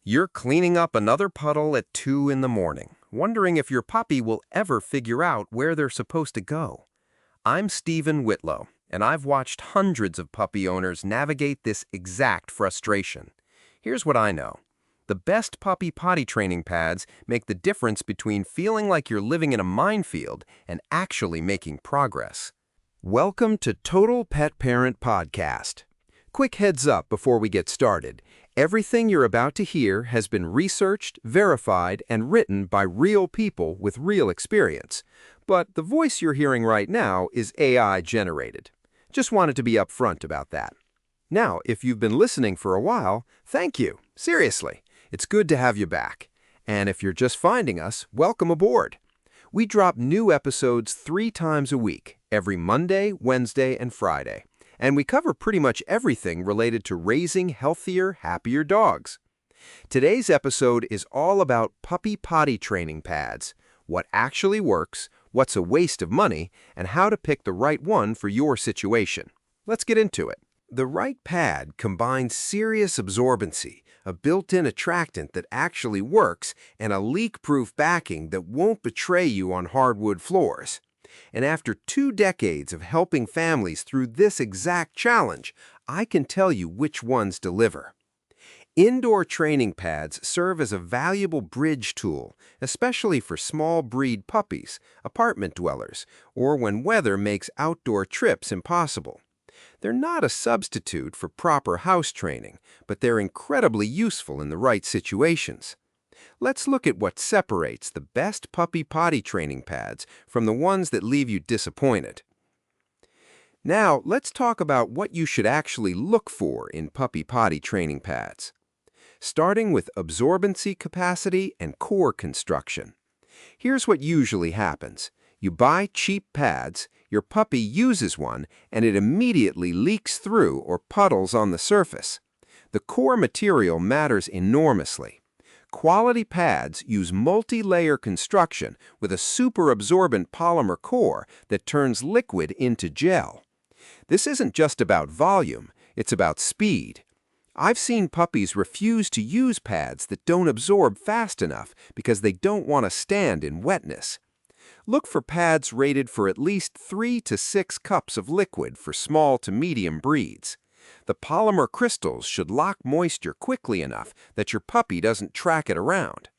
You're cleaning up another puddle at 2 in the morning, wondering if your puppy will ever figure out where they're supposed to go. I'm Stephen Whitlow, and I've watched hundreds of puppy owners navigate this exact frustration. Here's what I know. The best puppy potty training pads make the difference between feeling like you're living in a minefield and actually making progress. Welcome to Total Pet Parent Podcast. Quick heads up before we get started. Everything you're about to hear has been researched, verified, and written by real people with real experience. But the voice you're hearing right now is AI generated. Just wanted to be upfront about that. Now, if you've been listening for a while, thank you. Seriously, it's good to have you back. And if you're just finding us, welcome aboard. We drop new episodes 3 times a week, every Monday, Wednesday, and Friday. And we cover pretty much everything related to raising healthier, happier dogs. Today's episode is all about puppy potty training pads, what actually works, what's a waste of money, and how to pick the right one for your situation. Let's get into it. The right pad combines serious absorbency, a built-in attractant that actually works, and a leak-proof backing that won't betray you on hardwood floors. And after 2 decades of helping families through this exact challenge, I can tell you which ones deliver. Indoor training pads serve as a valuable bridge tool, especially for small breed puppies, apartment dwellers, or when weather makes outdoor trips impossible. They're not a substitute for proper house training, but they're incredibly useful in the right situations. Let's look at what separates the best puppy potty training pads from the ones that leave you disappointed. Now, let's talk about what you should actually look for in puppy potty training pads. Starting with absorbency capacity and core construction. Here's what usually happens. You buy cheap pads, your puppy uses one, and it immediately leaks through or puddles on the surface. The core material matters enormously. Quality pads use multi-layer construction with a super-absorbent polymer core that turns liquid into gel. This isn't just about volume, it's about speed. I've seen puppies refuse to use pads that don't absorb fast enough because they don't want to stand in wetness. Look for pads rated for at least 3 to 6 cups of liquid for small to medium breeds. The polymer crystals should lock moisture quickly enough that your puppy doesn't track it around.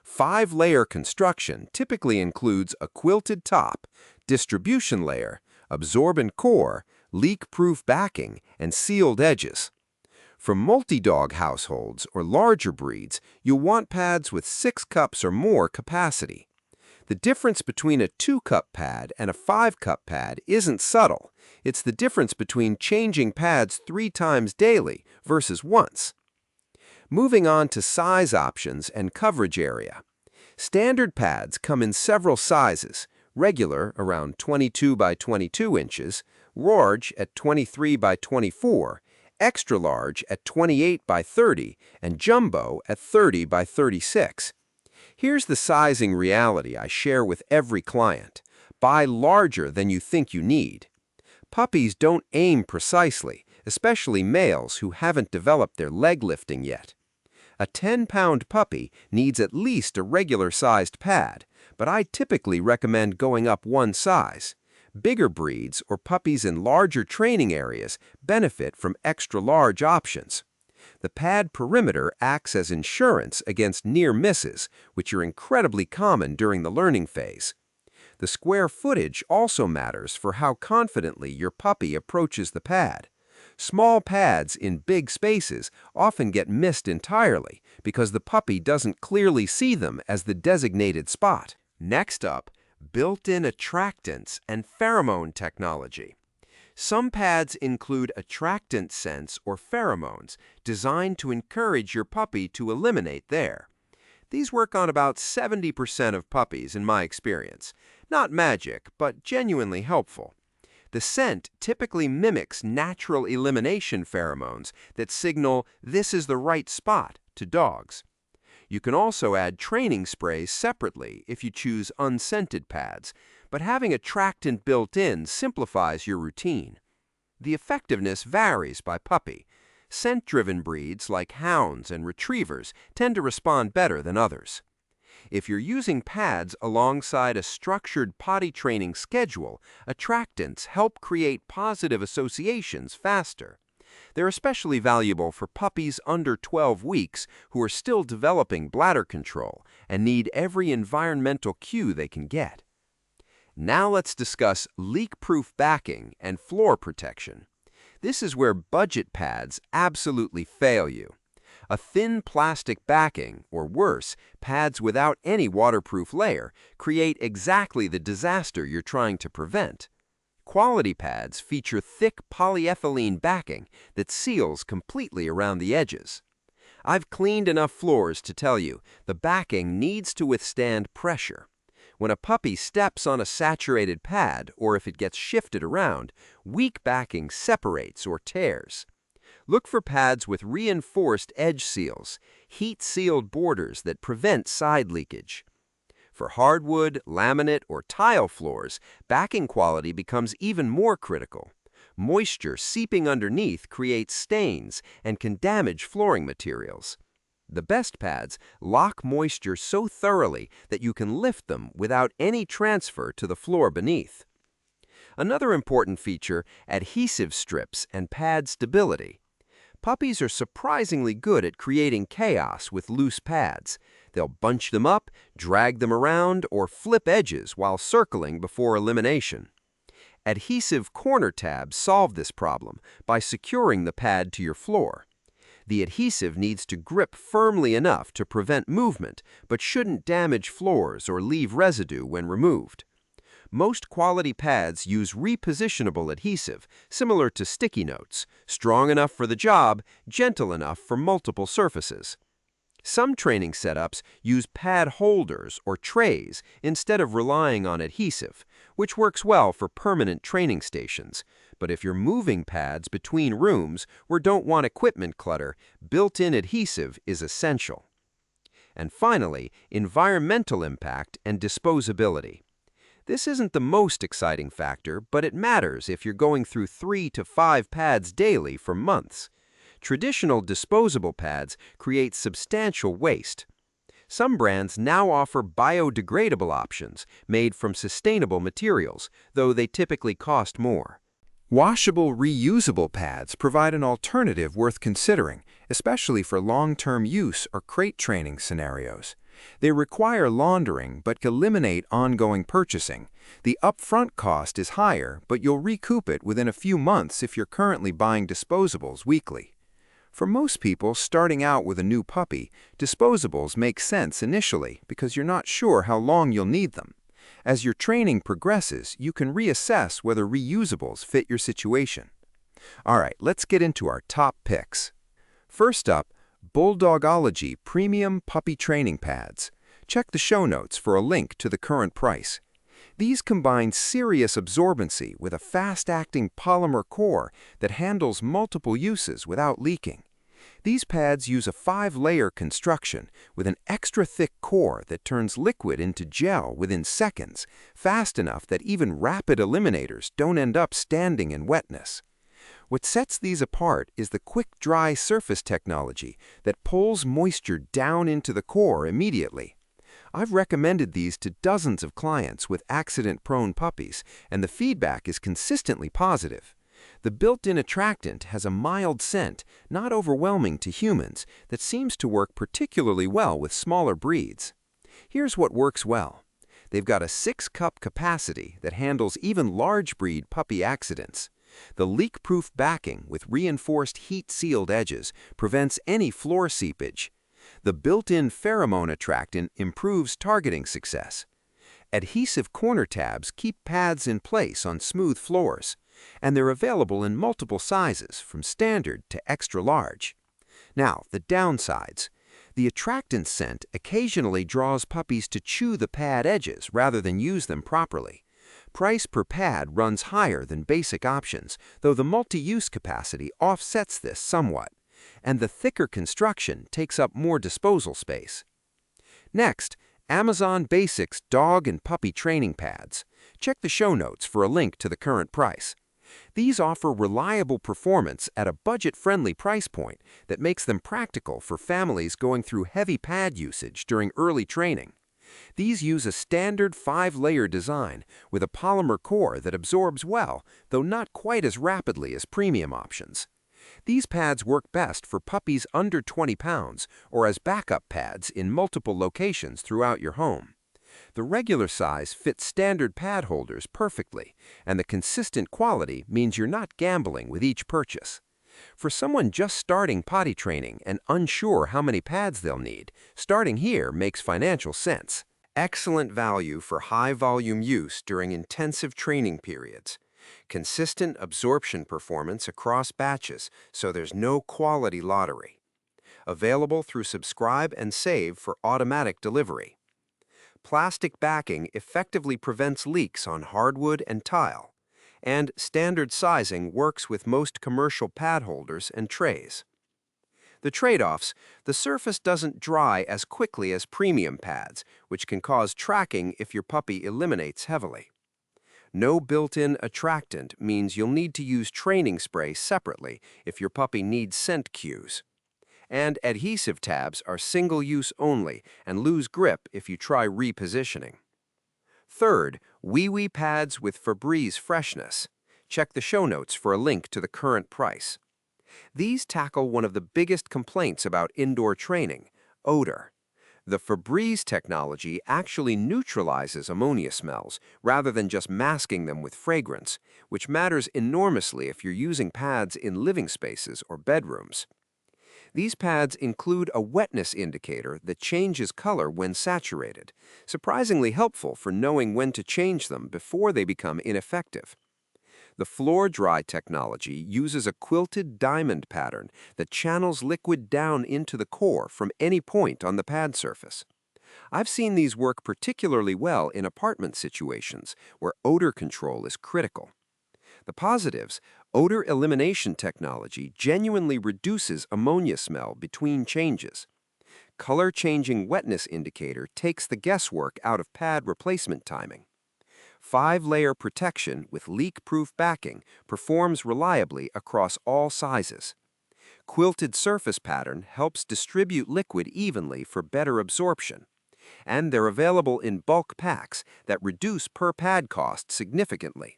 5-layer construction typically includes a quilted top, distribution layer, absorbent core, leak-proof backing, and sealed edges. For multi-dog households or larger breeds, you'll want pads with 6 cups or more capacity. The difference between a 2-cup pad and a 5-cup pad isn't subtle. It's the difference between changing pads 3 times daily versus once. Moving on to size options and coverage area. Standard pads come in several sizes, regular around 22 by 22 inches, large at 23 by 24, extra large at 28 by 30, and jumbo at 30 by 36. Here's the sizing reality I share with every client. Buy larger than you think you need. Puppies don't aim precisely, especially males who haven't developed their leg lifting yet. A 10-pound puppy needs at least a regular-sized pad, but I typically recommend going up one size. Bigger breeds or puppies in larger training areas benefit from extra-large options. The pad perimeter acts as insurance against near misses, which are incredibly common during the learning phase. The square footage also matters for how confidently your puppy approaches the pad. Small pads in big spaces often get missed entirely because the puppy doesn't clearly see them as the designated spot. Next up, built-in attractants and pheromone technology. Some pads include attractant scents or pheromones designed to encourage your puppy to eliminate there. These work on about 70% of puppies in my experience. Not magic, but genuinely helpful. The scent typically mimics natural elimination pheromones that signal this is the right spot to dogs. You can also add training sprays separately if you choose unscented pads, but having attractant built in simplifies your routine. The effectiveness varies by puppy. Scent-driven breeds like hounds and retrievers tend to respond better than others. If you're using pads alongside a structured potty training schedule, attractants help create positive associations faster. They're especially valuable for puppies under 12 weeks who are still developing bladder control and need every environmental cue they can get. Now let's discuss leak-proof backing and floor protection. This is where budget pads absolutely fail you. A thin plastic backing, or worse, pads without any waterproof layer, create exactly the disaster you're trying to prevent. Quality pads feature thick polyethylene backing that seals completely around the edges. I've cleaned enough floors to tell you the backing needs to withstand pressure. When a puppy steps on a saturated pad, or if it gets shifted around, weak backing separates or tears. Look for pads with reinforced edge seals, heat-sealed borders that prevent side leakage. For hardwood, laminate, or tile floors, backing quality becomes even more critical. Moisture seeping underneath creates stains and can damage flooring materials. The best pads lock moisture so thoroughly that you can lift them without any transfer to the floor beneath. Another important feature, adhesive strips and pad stability. Puppies are surprisingly good at creating chaos with loose pads. They'll bunch them up, drag them around, or flip edges while circling before elimination. Adhesive corner tabs solve this problem by securing the pad to your floor. The adhesive needs to grip firmly enough to prevent movement, but shouldn't damage floors or leave residue when removed. Most quality pads use repositionable adhesive, similar to sticky notes, strong enough for the job, gentle enough for multiple surfaces. Some training setups use pad holders or trays instead of relying on adhesive, which works well for permanent training stations. But if you're moving pads between rooms or don't want equipment clutter, built-in adhesive is essential. And finally, environmental impact and disposability. This isn't the most exciting factor, but it matters if you're going through 3 to 5 pads daily for months. Traditional disposable pads create substantial waste. Some brands now offer biodegradable options made from sustainable materials, though they typically cost more. Washable, reusable pads provide an alternative worth considering, especially for long-term use or crate training scenarios. They require laundering but eliminate ongoing purchasing. The upfront cost is higher, but you'll recoup it within a few months if you're currently buying disposables weekly. For most people starting out with a new puppy, disposables make sense initially because you're not sure how long you'll need them. As your training progresses, you can reassess whether reusables fit your situation. All right, let's get into our top picks. First up, Bulldogology Premium Puppy Training Pads. Check the show notes for a link to the current price. These combine serious absorbency with a fast-acting polymer core that handles multiple uses without leaking. These pads use a 5-layer construction with an extra-thick core that turns liquid into gel within seconds, fast enough that even rapid eliminators don't end up standing in wetness. What sets these apart is the quick-dry surface technology that pulls moisture down into the core immediately. I've recommended these to dozens of clients with accident-prone puppies, and the feedback is consistently positive. The built-in attractant has a mild scent, not overwhelming to humans, that seems to work particularly well with smaller breeds. Here's what works well. They've got a 6-cup capacity that handles even large breed puppy accidents. The leak-proof backing with reinforced heat-sealed edges prevents any floor seepage. The built-in pheromone attractant improves targeting success. Adhesive corner tabs keep pads in place on smooth floors, and they're available in multiple sizes from standard to extra large. Now, the downsides. The attractant scent occasionally draws puppies to chew the pad edges rather than use them properly. Price per pad runs higher than basic options, though the multi-use capacity offsets this somewhat, and the thicker construction takes up more disposal space. Next, Amazon Basics Dog and Puppy Training Pads. Check the show notes for a link to the current price. These offer reliable performance at a budget-friendly price point that makes them practical for families going through heavy pad usage during early training. These use a standard 5-layer design with a polymer core that absorbs well, though not quite as rapidly as premium options. These pads work best for puppies under 20 pounds or as backup pads in multiple locations throughout your home. The regular size fits standard pad holders perfectly, and the consistent quality means you're not gambling with each purchase. For someone just starting potty training and unsure how many pads they'll need, starting here makes financial sense. Excellent value for high-volume use during intensive training periods. Consistent absorption performance across batches, so there's no quality lottery. Available through Subscribe and Save for automatic delivery. Plastic backing effectively prevents leaks on hardwood and tile, and standard sizing works with most commercial pad holders and trays. The trade-offs: the surface doesn't dry as quickly as premium pads, which can cause tracking if your puppy eliminates heavily. No built-in attractant means you'll need to use training spray separately if your puppy needs scent cues. And adhesive tabs are single-use only and lose grip if you try repositioning. Third, wee-wee pads with Febreze freshness. Check the show notes for a link to the current price. These tackle one of the biggest complaints about indoor training: odor. The Febreze technology actually neutralizes ammonia smells rather than just masking them with fragrance, which matters enormously if you're using pads in living spaces or bedrooms. These pads include a wetness indicator that changes color when saturated, surprisingly helpful for knowing when to change them before they become ineffective. The floor dry technology uses a quilted diamond pattern that channels liquid down into the core from any point on the pad surface. I've seen these work particularly well in apartment situations where odor control is critical. The positives: odor elimination technology genuinely reduces ammonia smell between changes. Color-changing wetness indicator takes the guesswork out of pad replacement timing. 5-layer protection with leak-proof backing performs reliably across all sizes. Quilted surface pattern helps distribute liquid evenly for better absorption. And they're available in bulk packs that reduce per-pad cost significantly.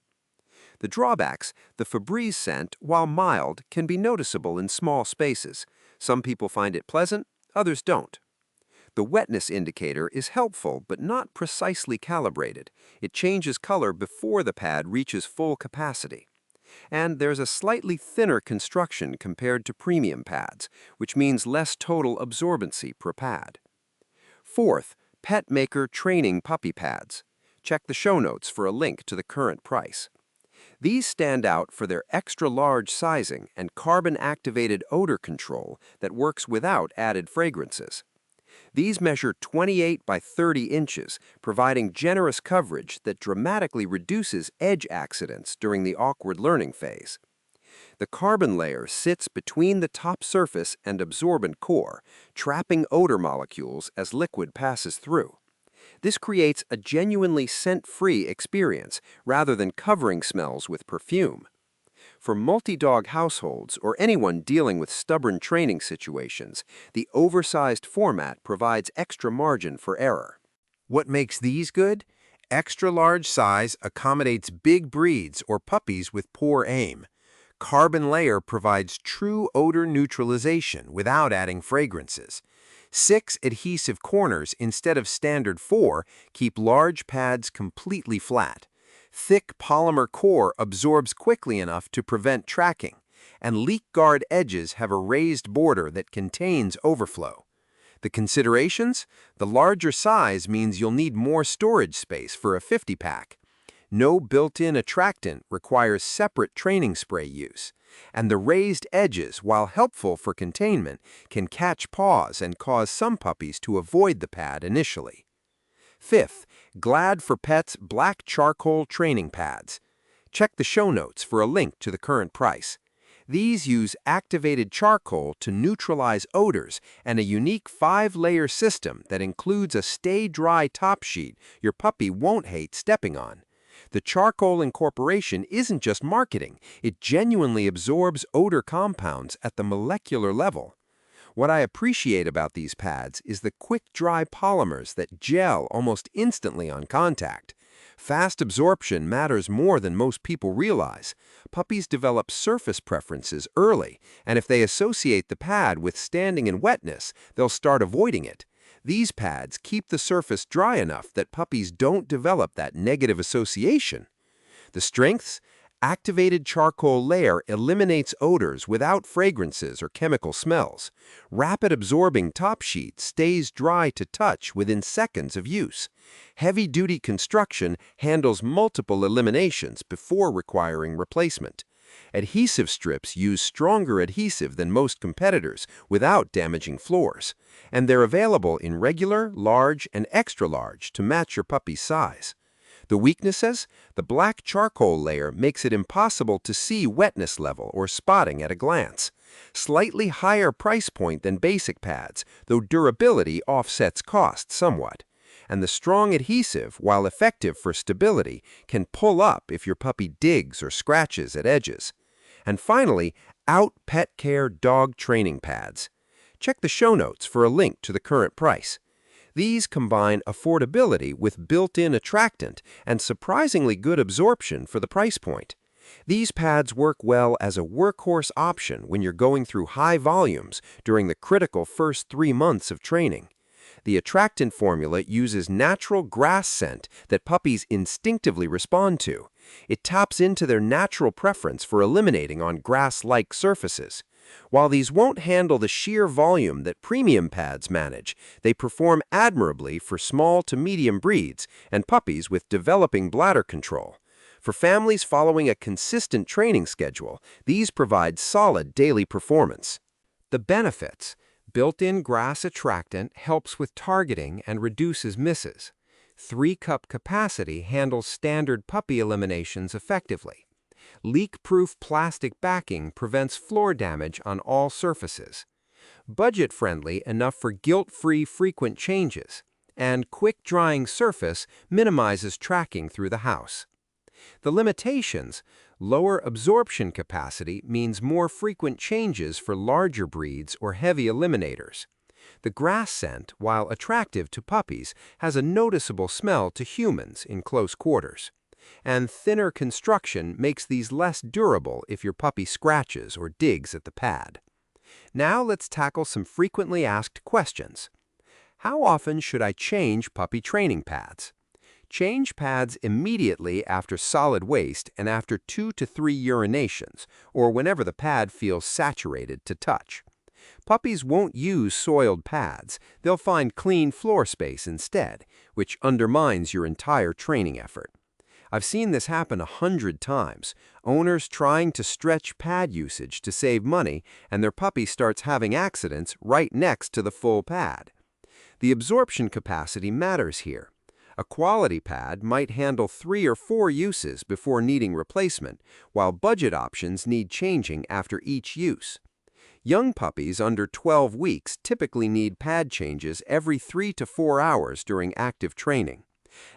The drawbacks: the Febreze scent, while mild, can be noticeable in small spaces. Some people find it pleasant, others don't. The wetness indicator is helpful but not precisely calibrated. It changes color before the pad reaches full capacity. And there's a slightly thinner construction compared to premium pads, which means less total absorbency per pad. Fourth, Pet Maker Training Puppy Pads. Check the show notes for a link to the current price. These stand out for their extra-large sizing and carbon-activated odor control that works without added fragrances. These measure 28 by 30 inches, providing generous coverage that dramatically reduces edge accidents during the awkward learning phase. The carbon layer sits between the top surface and absorbent core, trapping odor molecules as liquid passes through. This creates a genuinely scent-free experience rather than covering smells with perfume. For multi-dog households or anyone dealing with stubborn training situations, the oversized format provides extra margin for error. What makes these good? Extra-large size accommodates big breeds or puppies with poor aim. Carbon layer provides true odor neutralization without adding fragrances. 6 adhesive corners instead of standard 4 keep large pads completely flat. Thick polymer core absorbs quickly enough to prevent tracking, and leak guard edges have a raised border that contains overflow. The considerations: the larger size means you'll need more storage space for a 50-pack. No built-in attractant requires separate training spray use. And the raised edges, while helpful for containment, can catch paws and cause some puppies to avoid the pad initially. Fifth, Glad for Pets Black Charcoal Training Pads. Check the show notes for a link to the current price. These use activated charcoal to neutralize odors and a unique 5-layer system that includes a stay-dry top sheet your puppy won't hate stepping on. The charcoal incorporation isn't just marketing, it genuinely absorbs odor compounds at the molecular level. What I appreciate about these pads is the quick-dry polymers that gel almost instantly on contact. Fast absorption matters more than most people realize. Puppies develop surface preferences early, and if they associate the pad with standing and wetness, they'll start avoiding it. These pads keep the surface dry enough that puppies don't develop that negative association. The strengths? Activated charcoal layer eliminates odors without fragrances or chemical smells. Rapid absorbing top sheet stays dry to touch within seconds of use. Heavy-duty construction handles multiple eliminations before requiring replacement. Adhesive strips use stronger adhesive than most competitors without damaging floors. And they're available in regular, large, and extra large to match your puppy's size. The weaknesses? The black charcoal layer makes it impossible to see wetness level or spotting at a glance. Slightly higher price point than basic pads, though durability offsets cost somewhat. And the strong adhesive, while effective for stability, can pull up if your puppy digs or scratches at edges. And finally, Out Pet Care Dog Training Pads. Check the show notes for a link to the current price. These combine affordability with built-in attractant and surprisingly good absorption for the price point. These pads work well as a workhorse option when you're going through high volumes during the critical first 3 months of training. The attractant formula uses natural grass scent that puppies instinctively respond to. It taps into their natural preference for eliminating on grass-like surfaces. While these won't handle the sheer volume that premium pads manage, they perform admirably for small to medium breeds and puppies with developing bladder control. For families following a consistent training schedule, these provide solid daily performance. The benefits: built-in grass attractant helps with targeting and reduces misses. 3-cup capacity handles standard puppy eliminations effectively. Leak-proof plastic backing prevents floor damage on all surfaces. Budget-friendly enough for guilt-free frequent changes. And quick-drying surface minimizes tracking through the house. The limitations: lower absorption capacity means more frequent changes for larger breeds or heavy eliminators. The grass scent, while attractive to puppies, has a noticeable smell to humans in close quarters. And thinner construction makes these less durable if your puppy scratches or digs at the pad. Now let's tackle some frequently asked questions. How often should I change puppy training pads? Change pads immediately after solid waste and after 2 to 3 urinations, or whenever the pad feels saturated to touch. Puppies won't use soiled pads. They'll find clean floor space instead, which undermines your entire training effort. I've seen this happen 100 times. Owners trying to stretch pad usage to save money, and their puppy starts having accidents right next to the full pad. The absorption capacity matters here. A quality pad might handle 3 or 4 uses before needing replacement, while budget options need changing after each use. Young puppies under 12 weeks typically need pad changes every 3 to 4 hours during active training.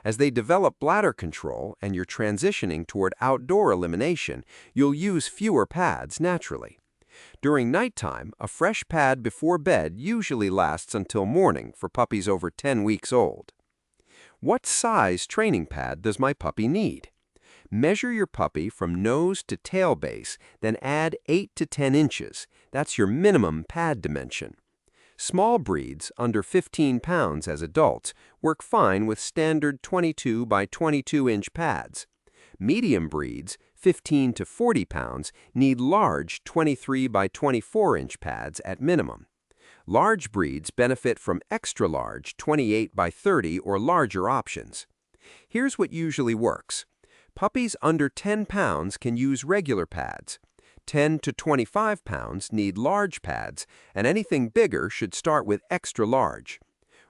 As they develop bladder control and you're transitioning toward outdoor elimination, you'll use fewer pads naturally. During nighttime, a fresh pad before bed usually lasts until morning for puppies over 10 weeks old. What size training pad does my puppy need? Measure your puppy from nose to tail base, then add 8 to 10 inches. That's your minimum pad dimension. Small breeds, under 15 pounds as adults, work fine with standard 22 by 22-inch pads. Medium breeds, 15 to 40 pounds, need large 23 by 24-inch pads at minimum. Large breeds benefit from extra-large 28 by 30 or larger options. Here's what usually works. Puppies under 10 pounds can use regular pads. 10 to 25 pounds need large pads, and anything bigger should start with extra large.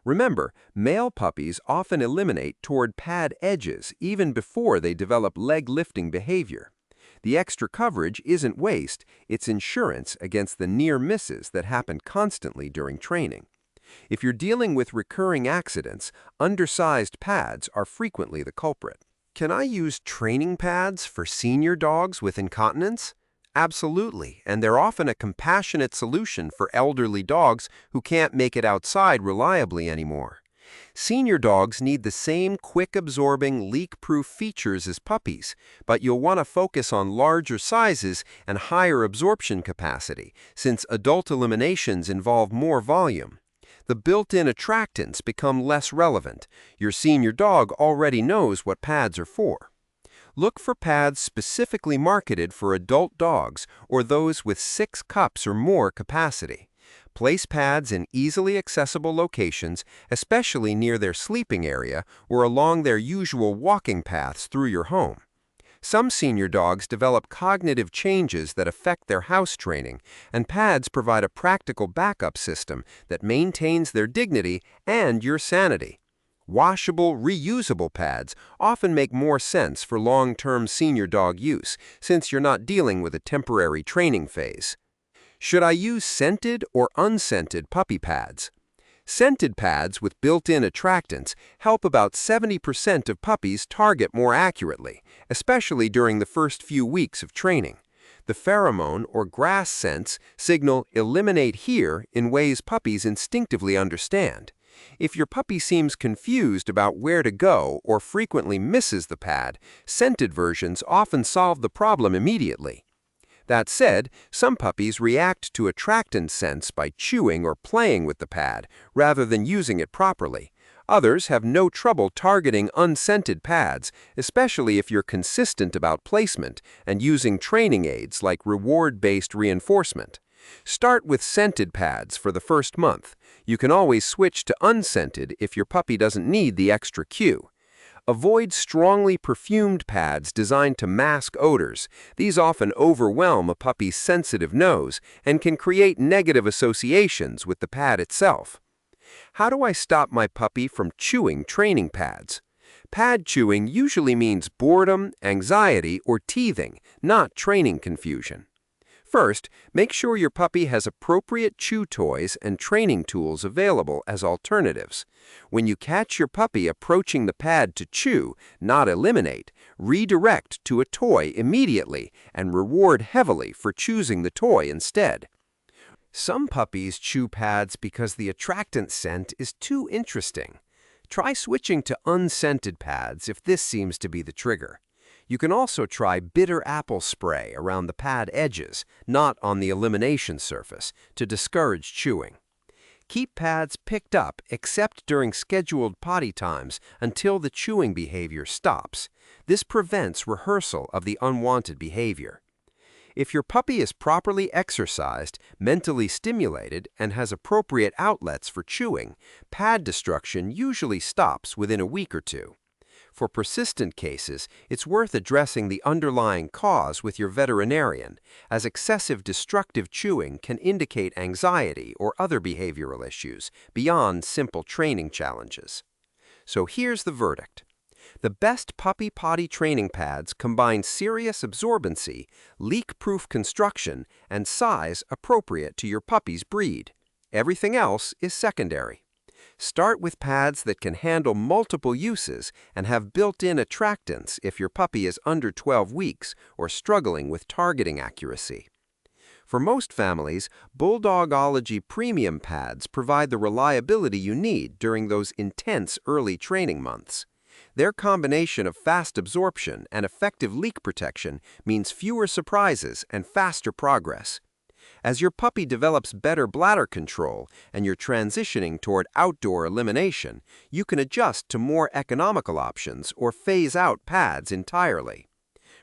Remember, male puppies often eliminate toward pad edges even before they develop leg-lifting behavior. The extra coverage isn't waste, it's insurance against the near misses that happen constantly during training. If you're dealing with recurring accidents, undersized pads are frequently the culprit. Can I use training pads for senior dogs with incontinence? Absolutely, and they're often a compassionate solution for elderly dogs who can't make it outside reliably anymore. Senior dogs need the same quick-absorbing, leak-proof features as puppies, but you'll want to focus on larger sizes and higher absorption capacity, since adult eliminations involve more volume. The built-in attractants become less relevant. Your senior dog already knows what pads are for. Look for pads specifically marketed for adult dogs or those with 6 cups or more capacity. Place pads in easily accessible locations, especially near their sleeping area or along their usual walking paths through your home. Some senior dogs develop cognitive changes that affect their house training, and pads provide a practical backup system that maintains their dignity and your sanity. Washable, reusable pads often make more sense for long-term senior dog use, since you're not dealing with a temporary training phase. Should I use scented or unscented puppy pads? Scented pads with built-in attractants help about 70% of puppies target more accurately, especially during the first few weeks of training. The pheromone or grass scents signal "eliminate here" in ways puppies instinctively understand. If your puppy seems confused about where to go or frequently misses the pad, scented versions often solve the problem immediately. That said, some puppies react to attractant scents by chewing or playing with the pad rather than using it properly. Others have no trouble targeting unscented pads, especially if you're consistent about placement and using training aids like reward-based reinforcement. Start with scented pads for the first month. You can always switch to unscented if your puppy doesn't need the extra cue. Avoid strongly perfumed pads designed to mask odors. These often overwhelm a puppy's sensitive nose and can create negative associations with the pad itself. How do I stop my puppy from chewing training pads? Pad chewing usually means boredom, anxiety, or teething, not training confusion. First, make sure your puppy has appropriate chew toys and training tools available as alternatives. When you catch your puppy approaching the pad to chew, not eliminate, redirect to a toy immediately and reward heavily for choosing the toy instead. Some puppies chew pads because the attractant scent is too interesting. Try switching to unscented pads if this seems to be the trigger. You can also try bitter apple spray around the pad edges, not on the elimination surface, to discourage chewing. Keep pads picked up except during scheduled potty times until the chewing behavior stops. This prevents rehearsal of the unwanted behavior. If your puppy is properly exercised, mentally stimulated, and has appropriate outlets for chewing, pad destruction usually stops within a week or two. For persistent cases, it's worth addressing the underlying cause with your veterinarian, as excessive destructive chewing can indicate anxiety or other behavioral issues beyond simple training challenges. So here's the verdict. The best puppy potty training pads combine serious absorbency, leak-proof construction, and size appropriate to your puppy's breed. Everything else is secondary. Start with pads that can handle multiple uses and have built-in attractants if your puppy is under 12 weeks or struggling with targeting accuracy. For most families, Bulldogology premium pads provide the reliability you need during those intense early training months. Their combination of fast absorption and effective leak protection means fewer surprises and faster progress. As your puppy develops better bladder control and you're transitioning toward outdoor elimination, you can adjust to more economical options or phase out pads entirely.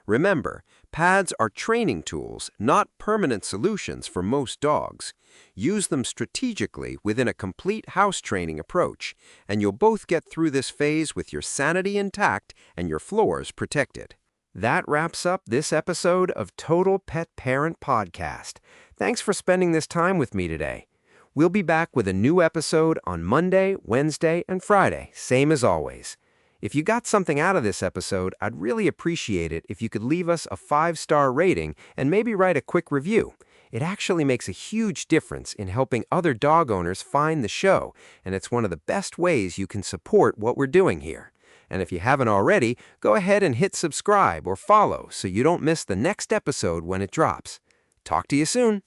Remember, pads are training tools, not permanent solutions for most dogs. Use them strategically within a complete house training approach, and you'll both get through this phase with your sanity intact and your floors protected. That wraps up this episode of Total Pet Parent Podcast. Thanks for spending this time with me today. We'll be back with a new episode on Monday, Wednesday, and Friday, same as always. If you got something out of this episode, I'd really appreciate it if you could leave us a 5-star rating and maybe write a quick review. It actually makes a huge difference in helping other dog owners find the show, and it's one of the best ways you can support what we're doing here. And if you haven't already, go ahead and hit subscribe or follow so you don't miss the next episode when it drops. Talk to you soon.